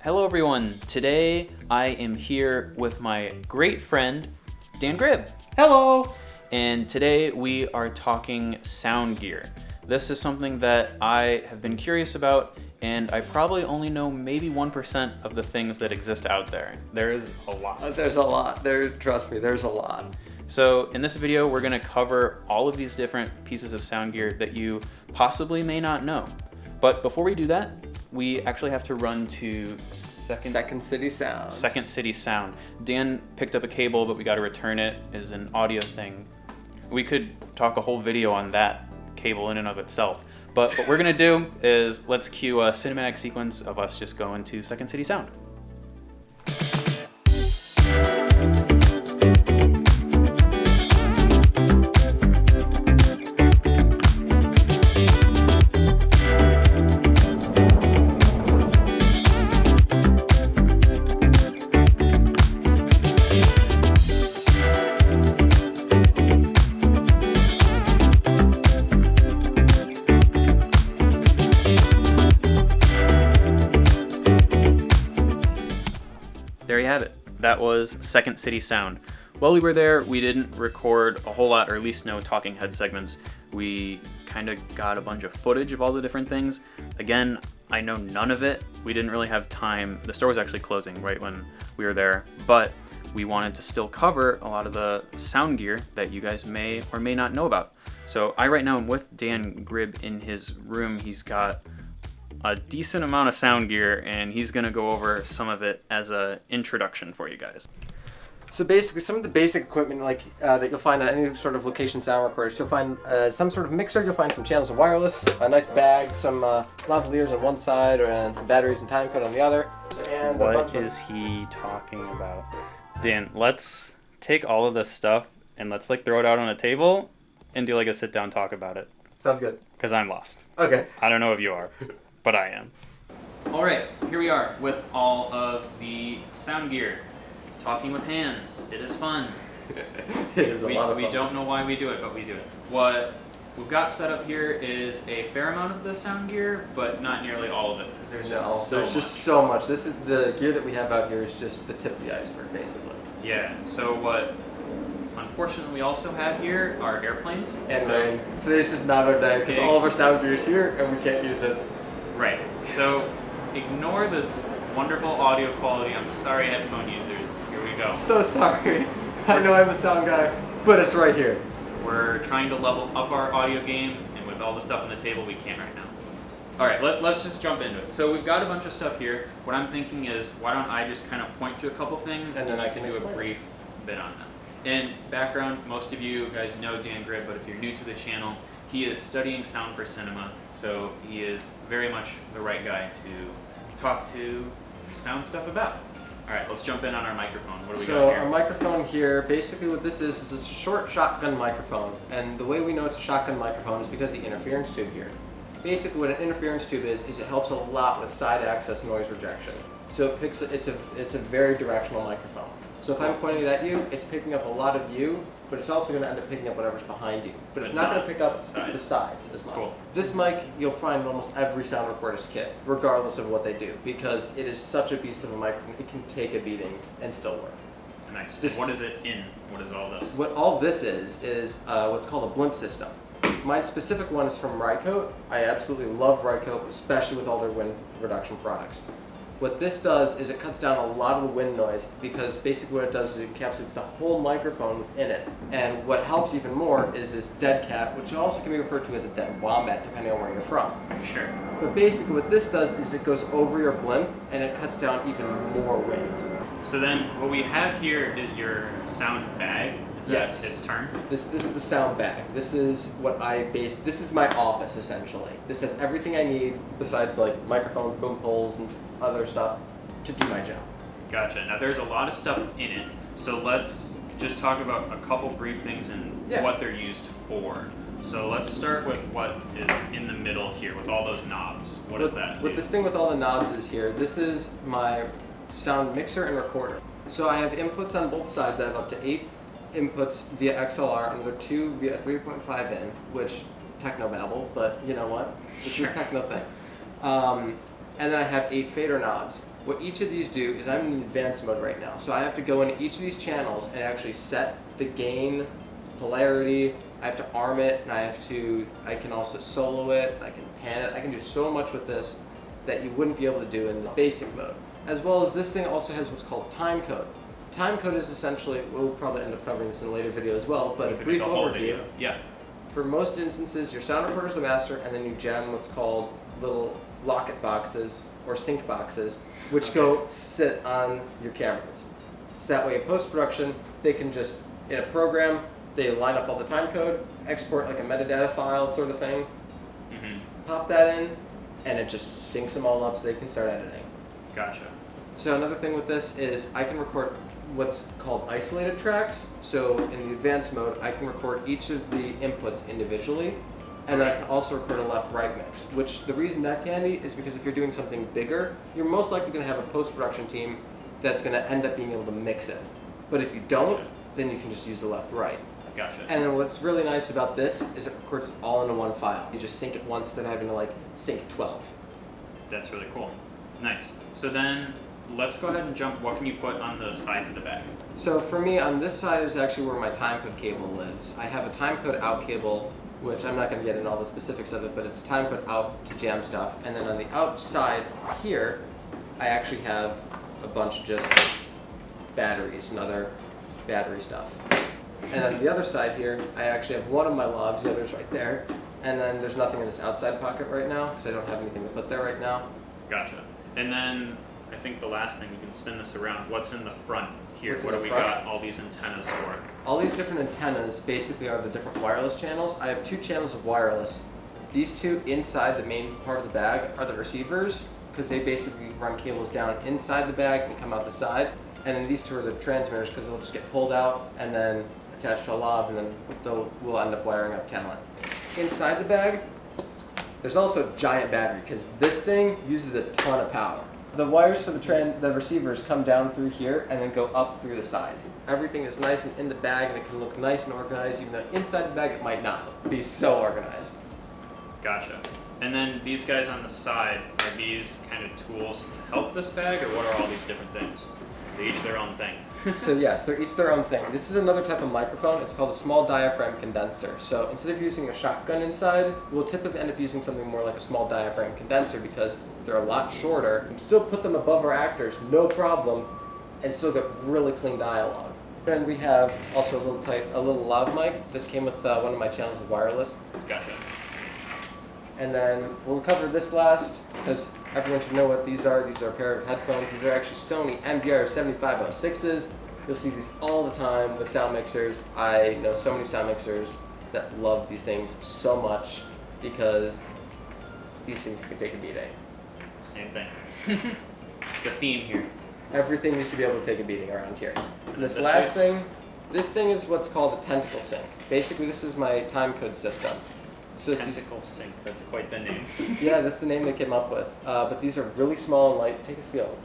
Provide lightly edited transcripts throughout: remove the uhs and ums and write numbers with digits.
Hello everyone, today I am here with my great friend, Dan Grib. Hello! And today we are talking sound gear. This is something that I have been curious about, and I probably only know maybe 1% of the things that exist out there. There is a lot. There's a lot. Trust me, there's a lot. So in this video, we're gonna cover all of these different pieces of sound gear that you possibly may not know. But before we do that, we actually have to run to Second City Sound. Second City Sound. Dan picked up a cable, but we got to return it as an audio thing. We could talk a whole video on that cable in and of itself. But what we're gonna do is let's cue a cinematic sequence of us just going to Second City Sound. There you have it. That was Second City Sound. While we were there, we didn't record a whole lot, or at least no talking head segments. We kind of got a bunch of footage of all the different things. Again, I know none of it. We didn't really have time. The store was actually closing right when we were there, but we wanted to still cover a lot of the sound gear that you guys may or may not know about. So I right now am with Dan Grib in his room. He's got a decent amount of sound gear, and he's gonna go over some of it as a introduction for you guys. So basically, some of the basic equipment that you'll find at any sort of location sound recorder, you'll find some sort of mixer, you'll find some channels of wireless, a nice bag, some lavaliers on one side, and some batteries and timecode on the other. And what is he talking about? Dan, let's take all of this stuff and let's throw it out on a table and do a sit down talk about it. Sounds good. Because I'm lost. Okay. I don't know if you are, but I am. All right, here we are with all of the sound gear. Talking with hands. It is fun. It is a lot of fun. We don't know why we do it, but we do it. What we've got set up here is a fair amount of the sound gear, but not nearly all of it, because there's just so much. This is the gear that we have out here is just the tip of the iceberg, basically. Yeah, so what unfortunately we also have here are airplanes. And rain. Today's just not our day, because all of our sound gear is here, and we can't use it. Right. So ignore this wonderful audio quality. I'm sorry, headphone users. Here we go. So sorry. I know I'm a sound guy, but it's right here. We're trying to level up our audio game, and with all the stuff on the table, we can't right now. All right, let's just jump into it. So we've got a bunch of stuff here. What I'm thinking is, why don't I just kind of point to a couple things, and then I can do a brief bit on them. In background, most of you guys know Dan Grib, but if you're new to the channel, he is studying sound for cinema, so he is very much the right guy to talk to sound stuff about. All right, let's jump in on our microphone. What do we got here? So our microphone here, basically what this is it's a short shotgun microphone. And the way we know it's a shotgun microphone is because of the interference tube here. Basically what an interference tube is it helps a lot with side access noise rejection. So it's a very directional microphone. So if I'm pointing it at you, it's picking up a lot of you, but it's also going to end up picking up whatever's behind you. But it's not going to pick up the sides as much. Cool. This mic you'll find in almost every sound recorder's kit, regardless of what they do, because it is such a beast of a microphone. It can take a beating and still work. Nice. What is it in? What is all this? What all this is what's called a Blimp System. My specific one is from Rycote. I absolutely love Rycote, especially with all their wind reduction products. What this does is it cuts down a lot of the wind noise, because basically what it does is it encapsulates the whole microphone within it. And what helps even more is this dead cat, which also can be referred to as a dead wombat, depending on where you're from. Sure. But basically what this does is it goes over your blimp and it cuts down even more wind. So then what we have here is your sound bag. Is that its term? This is the sound bag. This is what this is my office essentially. This has everything I need besides microphones, boom poles, and other stuff to do my job. Gotcha. Now there's a lot of stuff in it, so let's just talk about a couple brief things and what they're used for. So let's start with what is in the middle here with all those knobs. What is that? What this thing with all the knobs is here, this is my sound mixer and recorder. So I have inputs on both sides. I have up to 8 inputs via XLR, another 2 via 3.5 in, which technobabble, but you know what? It's a techno thing. and then I have 8 fader knobs. What each of these do is I'm in advanced mode right now, so I have to go into each of these channels and actually set the gain, polarity. I have to arm it, and I can also solo it, I can pan it. I can do so much with this that you wouldn't be able to do in the basic mode. As well as this thing also has what's called timecode. Timecode is essentially, we'll probably end up covering this in a later video as well, but a brief overview. Yeah. For most instances, your sound recorder is the master, and then you jam what's called little locket boxes or sync boxes, which go sit on your cameras. So that way in post-production, they can just, in a program, they line up all the timecode, export like a metadata file sort of thing, pop that in, and it just syncs them all up so they can start editing. Gotcha. So another thing with this is I can record what's called isolated tracks. So in the advanced mode, I can record each of the inputs individually, and then I can also record a left-right mix, which the reason that's handy is because if you're doing something bigger, you're most likely going to have a post-production team that's going to end up being able to mix it. But if you don't, then you can just use the left-right. Gotcha. And then what's really nice about this is it records it all into one file. You just sync it once instead of having to like sync 12. That's really cool. Nice. So then let's go ahead and jump. What can you put on the sides of the bag? So for me, on this side is actually where my timecode cable lives. I have a timecode out cable, which I'm not going to get into all the specifics of it, but it's timecode out to jam stuff. And then on the outside here, I actually have a bunch of just batteries and other battery stuff. And on the other side here, I actually have one of my lavs, the other's right there. And then there's nothing in this outside pocket right now, because I don't have anything to put there right now. Gotcha. And then I think the last thing, you can spin this around. What's in the front here? What's what in do the we front? got all these antennas for? All these different antennas basically are the different wireless channels. I have 2 channels of wireless. These 2 inside the main part of the bag are the receivers, because they basically run cables down inside the bag and come out the side. And then these 2 are the transmitters, because they'll just get pulled out and then attached to a lav, and then we'll end up wiring up talent. Inside the bag, there's also a giant battery, because this thing uses a ton of power. The wires for the receivers come down through here and then go up through the side. Everything is nice and in the bag, and it can look nice and organized, even though inside the bag it might not be so organized. Gotcha. And then these guys on the side, are these kind of tools to help this bag, or what are all these different things? They each their own thing. So yes, they're each their own thing. This is another type of microphone. It's called a small diaphragm condenser. So instead of using a shotgun inside, we'll typically end up using something more like a small diaphragm condenser because they're a lot shorter. We still put them above our actors, no problem, and still get really clean dialogue. And we have also a little lav mic. This came with one of my channels of wireless. Gotcha. And then we'll cover this last because everyone should know what these are. These are a pair of headphones. These are actually Sony Mdr 7506s. You'll see these all the time with sound mixers. I know so many sound mixers that love these things so much because these things can take a beating. Same thing. It's a theme here. Everything needs to be able to take a beating around here. And this This last thing, this thing is what's called a tentacle sync. Basically, this is my timecode system. So it's Tentacle sync, that's quite the name. yeah, that's the name they came up with. But these are really small and light. Take a feel.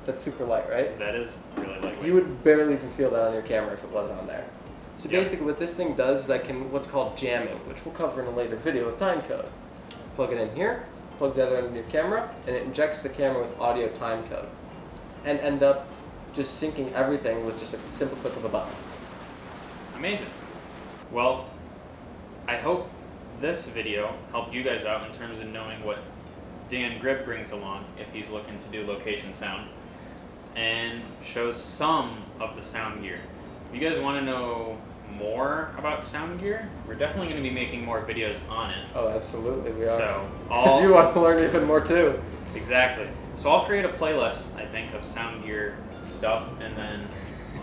That's super light, right? That is really lightweight. You would barely even feel that on your camera if it was on there. So Yeah. basically what this thing does is I can what's called jamming, which we'll cover in a later video with timecode. Plug it in here, plug the other end in your camera, and it injects the camera with audio timecode. And end up just syncing everything with just a simple click of a button. Amazing. Well, I hope this video helped you guys out in terms of knowing what Dan Grib brings along if he's looking to do location sound, and shows some of the sound gear. If you guys want to know more about sound gear, we're definitely going to be making more videos on it. Oh, absolutely, we are. So, Because you want to learn even more too. Exactly. So I'll create a playlist, I think, of sound gear stuff, and then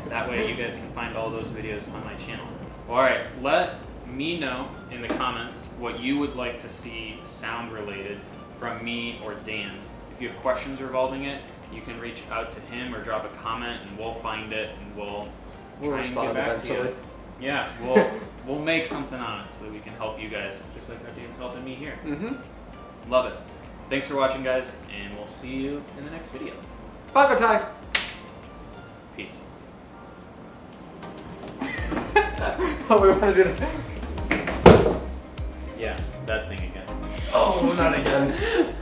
that way you guys can find all those videos on my channel. Alright, let me know in the comments what you would like to see sound related from me or Dan. If you have questions revolving it, you can reach out to him or drop a comment and we'll find it and we'll try and get respond back eventually. to you. Yeah, we'll make something on it so that we can help you guys, just like how Dan's helping me here. Mm-hmm. Love it. Thanks for watching, guys, and we'll see you in the next video. Bye, time. Peace. Oh, we want to do that. Yeah, that thing again. Oh, not again.